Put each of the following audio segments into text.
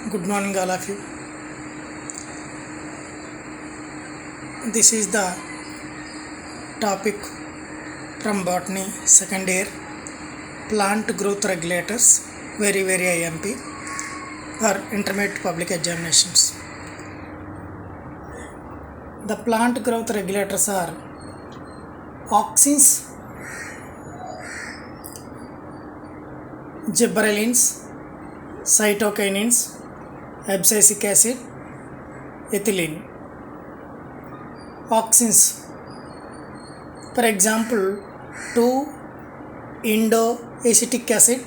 Good morning, all of you. This is the topic from botany second year, plant growth regulators, very IMP for intermediate public examinations. The plant growth regulators are auxins, gibberellins, cytokinins, abscisic acid, ethylene. Auxins, for example, 2-indoacetic acid,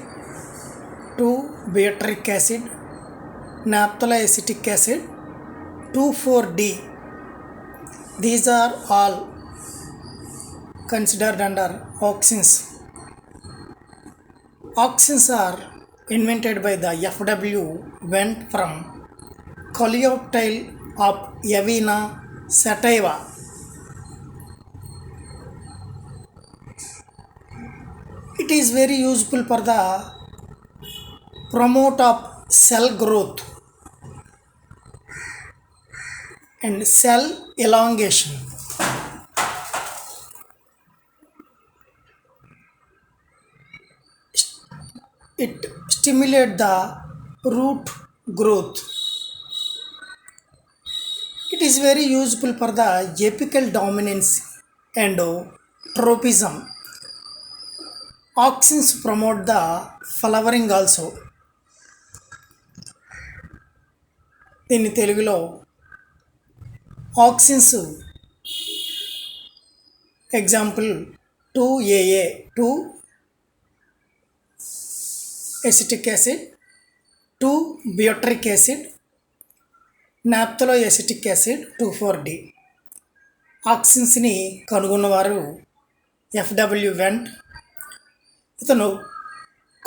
2-butyric acid, naphthoacetic acid, 2,4-D. These are all considered under auxins. Auxins are invented by the F.W. Wendt from Coleoptile of Avena sativa. It is very useful for the promote of cell growth and cell elongation. It stimulates the root growth. It is very useful for the apical dominance and tropism. Auxins promote the flowering also. దీన్ని తెలుగులో auxins example 2AA 2 acetic acid, 2 butyric acid, naphthaleneacetic acid, 2,4-D. ఆక్సిన్స్ని కనుగొన్నవారు F.W. Went. ఇతను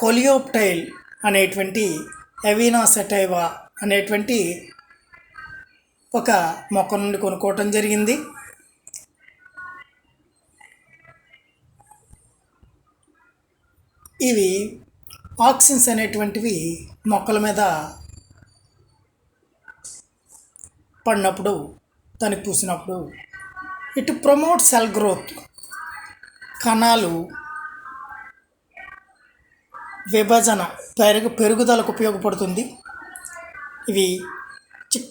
coleoptile అనేటువంటి Avena sativa అనేటువంటి ఒక మొక్క నుండి కొనుక్కోవటం జరిగింది. ఇవి ఆక్సిన్స్ అనేటువంటివి మొక్కల మీద పడినప్పుడు దానికి పూసినప్పుడు ఇట్ ప్రమోట్ సెల్ గ్రోత్, కణాలు విభజన పెరుగుదలకు ఉపయోగపడుతుంది. ఇవి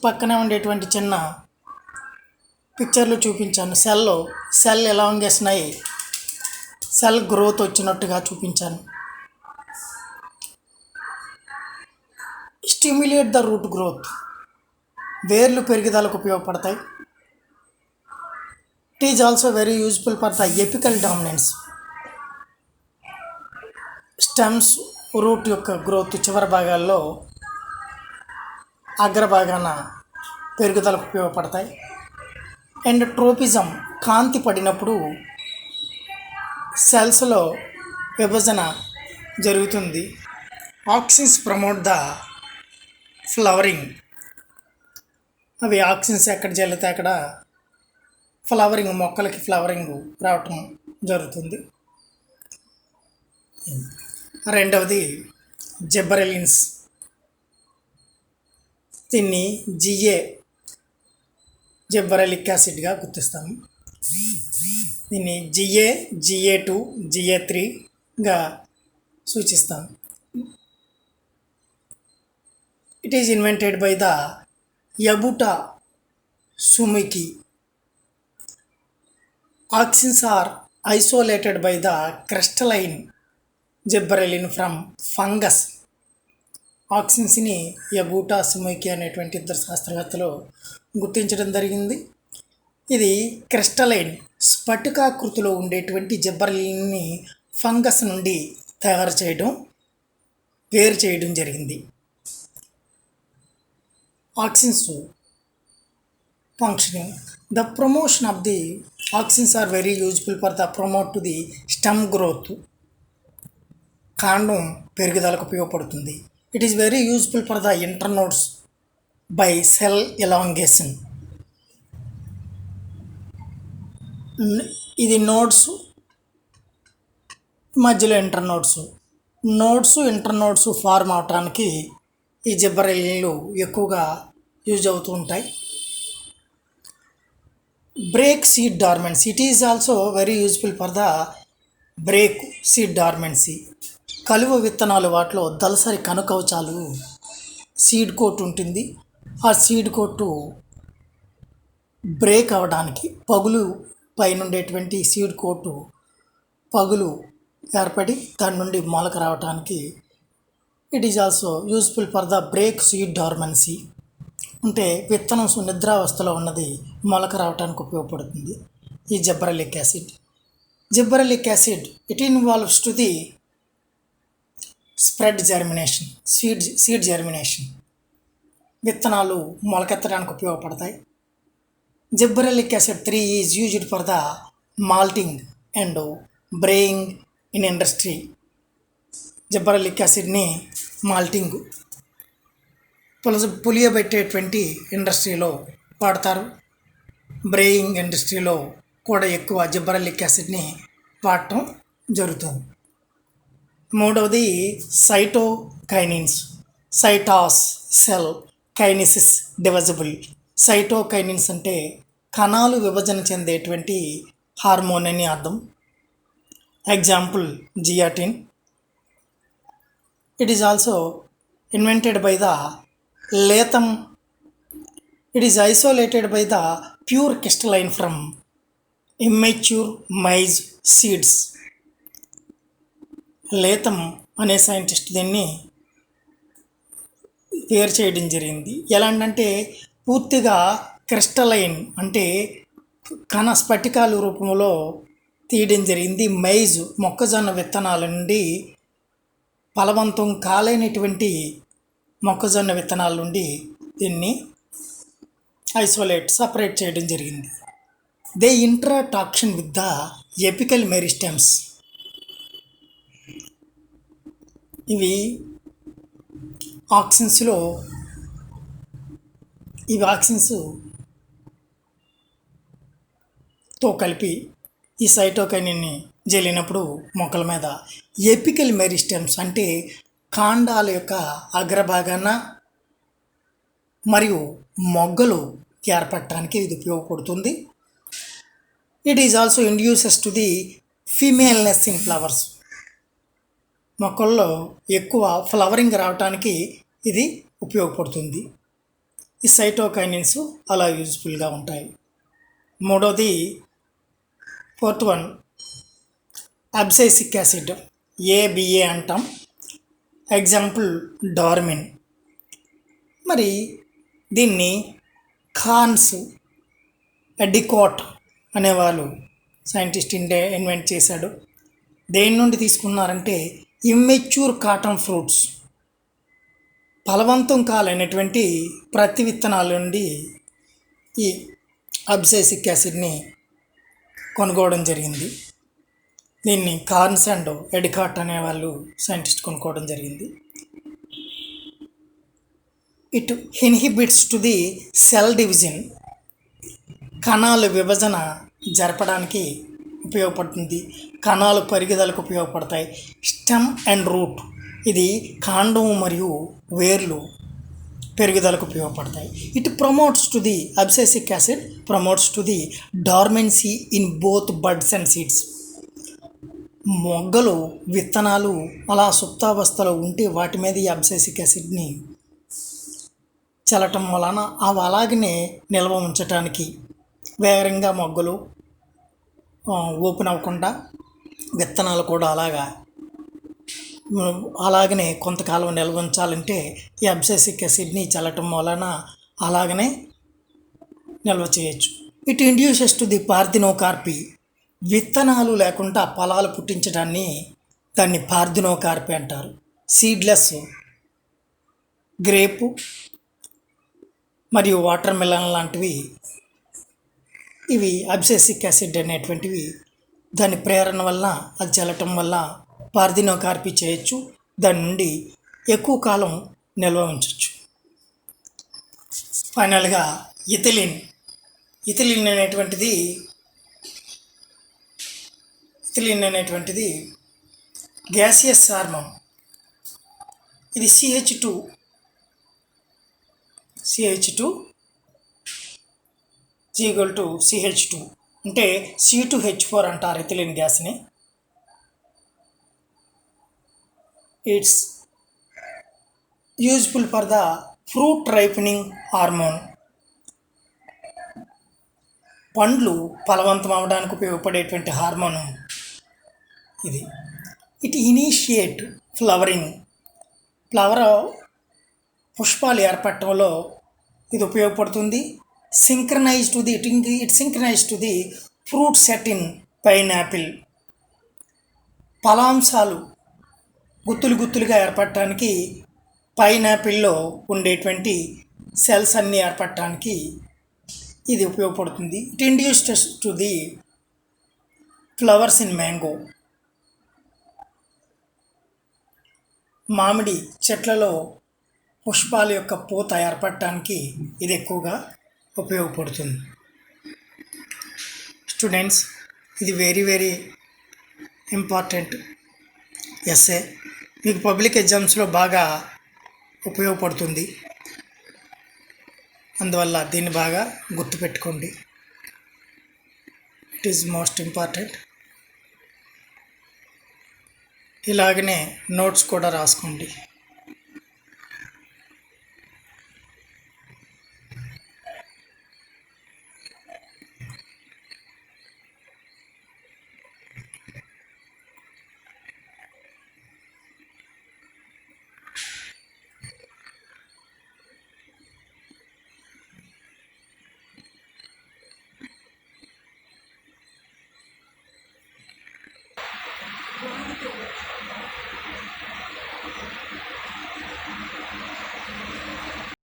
పక్కనే ఉండేటువంటి చిన్న పిక్చర్లు చూపించాను. సెల్ ఎలాంగేషన్ అయ్యి సెల్ గ్రోత్ వచ్చినట్టుగా చూపించాను. స్టిమ్యులేట్ ద రూట్ గ్రోత్, వేర్లు పెరుగుదలకు ఉపయోగపడతాయి. It is also very useful for the apical dominance. Stems root యొక్క గ్రోత్ చివరి భాగాల్లో అగ్రభాగాన పెరుగుదలకు ఉపయోగపడతాయి. అండ్ ట్రోపిజం, కాంతి పడినప్పుడు సెల్స్లో విభజన జరుగుతుంది. Auxins promote the flowering. అవి ఆక్సిన్స్ ఎక్కడ జల్లితే అక్కడ ఫ్లవరింగ్, మొక్కలకి ఫ్లవరింగ్ రావటం జరుగుతుంది. రెండవది జిబ్బరెలిన్స్. దీన్ని జిబ్బరెలిక్ యాసిడ్గా గుర్తిస్తాము. దీన్ని GA2, GA3గా సూచిస్తాము. It is invented by the Yabuta Sumiki. Auxins are isolated by the crystalline gibberellin from fungus. ఆక్సిన్స్ని యబుటా సుమికి అనేటువంటి ఇద్దరు శాస్త్రవేత్తలు గుర్తించడం జరిగింది. ఇది క్రిస్టలైన్, స్ఫటికాకృతిలో ఉండేటువంటి జిబ్బరెల్లిన్ని ఫంగస్ నుండి వేరు చేయడం జరిగింది. Auxins functioning. The promotion of the auxins are very useful for the promote to the stem growth. కాండం పెరుగుదలకు ఉపయోగపడుతుంది. It is very useful for the internodes by cell elongation. ఇది నోడ్స్ మధ్యలో ఇంటర్నోడ్స్ ఫార్మ్ అవటానికి ఈ జిబ్బరెల్లిన్లు ఎక్కువగా యూజ్ అవుతూ ఉంటాయి. Break seed dormancy, it is also very useful for the break seed dormancy. కలువ విత్తనాలు వాటిలో దళసరి కనుకవచాలు సీడ్ కోట్ ఉంటుంది. ఆ సీడ్ కోటు బ్రేక్ అవ్వడానికి పగులు పైన ఉండేటువంటి సీడ్ కోటు పగులు ఏర్పడి దాని నుండి మొలక రావడానికి it is also useful for the break seed dormancy. అంటే విత్తనం నిద్రావస్థలో ఉన్నది మొలక రావడానికి ఉపయోగపడుతుంది ఈ gibberellic acid. Gibberellic acid it involves to the spread germination, seed germination. విత్తనాలు మొలకెత్తడానికి ఉపయోగపడతాయి. Gibberellic acid 3 is used for the malting and brewing in industry. Gibberellic యాసిడ్ని మాల్టింగ్ పులియబెట్టేటువంటి ఇండస్ట్రీలో వాడతారు. బ్రేయింగ్ ఇండస్ట్రీలో కూడా ఎక్కువ జిబ్బరెల్లిక్ యాసిడ్ని వాడటం జరుగుతుంది. మూడవది cytokinins, cytos cell kinesis divisible. Cytokinins అంటే కణాలు విభజన చెందేటువంటి హార్మోన్ అని అర్థం. Example zeatin. It is also invented by the Letham. It is isolated by the pure crystalline from immature maize seeds. Letham అనే సైంటిస్ట్ దీన్ని వేరు చేయడం జరిగింది. ఎలాంటంటే పూర్తిగా క్రిస్టలైన్ అంటే కణ స్ఫటికాలు రూపంలో తీయడం జరిగింది. మైజ్ మొక్కజొన్న విత్తనాల నుండి ఫలవంతం కాలేనటువంటి మొక్కజొన్న విత్తనాల నుండి దీన్ని సపరేట్ చేయడం జరిగింది. They interaction with the apical meristems. ఇవి ఆక్సిన్స్లో తో కలిపి ఈ సైటోకైనిన్ని జల్లినప్పుడు మొక్కల మీద ఎపికల్ మెరిస్టెమ్స్ అంటే కాండాల యొక్క అగ్రభాగాన మరియు మొగ్గలు ఏర్పడటానికి ఇది ఉపయోగపడుతుంది. It is also induces to the femaleness in flowers. మొక్కల్లో ఎక్కువ ఫ్లవరింగ్ రావడానికి ఇది ఉపయోగపడుతుంది. ఈ సైటోకైనిన్స్ అలా యూజ్ఫుల్గా ఉంటాయి. మూడోది fourth one abscisic acid, ABA అంటాం. ఎగ్జాంపుల్ డార్మిన్. మరి దీన్ని ఖాన్స్ ఎడికోట్ అనేవాళ్ళు సైంటిస్ట్ ఇన్వెంట్ చేశాడు. దేని నుండి తీసుకున్నారంటే ఇమ్మెచ్యూర్ కాటన్ ఫ్రూట్స్, ఫలవంతం కాలైనటువంటి ప్రతి విత్తనాల నుండి ఈ అబ్సైసిక్ యాసిడ్ని కొనుక్కోవడం జరిగింది. దీన్ని కార్న్స్ అండ్ ఎడికాట్ అనేవాళ్ళు సైంటిస్ట్ కొనుక్కోవడం జరిగింది. It inhibits to the cell division. కణాల విభజన జరపడానికి ఉపయోగపడుతుంది. కణాలు పెరుగుదలకు ఉపయోగపడతాయి. స్టెమ్ అండ్ రూట్, ఇది కాండం మరియు వేర్లు పెరుగుదలకు ఉపయోగపడతాయి. It promotes to the abscisic acid promotes to the dormancy in both buds and seeds. మొగ్గలు విత్తనాలు అలా సుప్తావస్థలో ఉంటే వాటి మీద ఈ అబ్సైసిక్ యాసిడ్ని చల్లటం వలన అవి అలాగనే నిల్వ ఉంచటానికి, వేగంగా మొగ్గలు ఓపెన్ అవ్వకుండా విత్తనాలు కూడా అలాగనే కొంతకాలం నిల్వ ఉంచాలంటే ఈ అబ్సైసిక్ యాసిడ్ని చల్లటం వలన అలాగనే నిల్వ చేయొచ్చు. It induces to the parthenocarpy. విత్తనాలు లేకుండా ఫలాలు దాన్ని పార్థినోకార్పీ అంటారు. సీడ్లెస్ గ్రేపు మరియు వాటర్ మిలన్ లాంటివి ఇవి అబ్సైసిక్ యాసిడ్ అనేటువంటివి దాని ప్రేరణ వల్ల అది చల్లటం వల్ల పార్థినోకార్పీ చేయొచ్చు. దాని నుండి ఎక్కువ కాలం నిల్వ ఉంచవచ్చు. ఫైనల్గా ఇథిలిన్ అనేటువంటిది గ్యాసియస్ హార్మోన్. ఇది CH2 CH2 CH2 అంటే C2H4 అంటారు ఎథిలిన్ గ్యాస్ని. It's useful for the fruit ripening hormone. పండ్లు ఫలవంతం అవడానికి ఉపయోగపడేటువంటి హార్మోను ఇది. ఇట్ ఇనిషియేట్ ఫ్లవరింగ్, పుష్పాలు ఏర్పడటంలో ఇది ఉపయోగపడుతుంది. It synchronize to the fruit set in pineapple. ఫలాంశాలు గుత్తులుగా ఏర్పడటానికి పైనాపిల్లో ఉండేటువంటి సెల్స్ అన్నీ ఏర్పడటానికి ఇది ఉపయోగపడుతుంది. It induced to the flowers in mango. మామిడి చెట్లలో పుష్పాల యొక్క పూత ఏర్పడటానికి ఇది ఎక్కువగా ఉపయోగపడుతుంది. స్టూడెంట్స్, ఇది వెరీ ఇంపార్టెంట్ ఎస్ఏ. మీకు పబ్లిక్ ఎగ్జామ్స్లో బాగా ఉపయోగపడుతుంది. అందువల్ల దీన్ని బాగా గుర్తుపెట్టుకోండి. It is most important. ఇలాగనే నోట్స్ కూడా రాసుకోండి.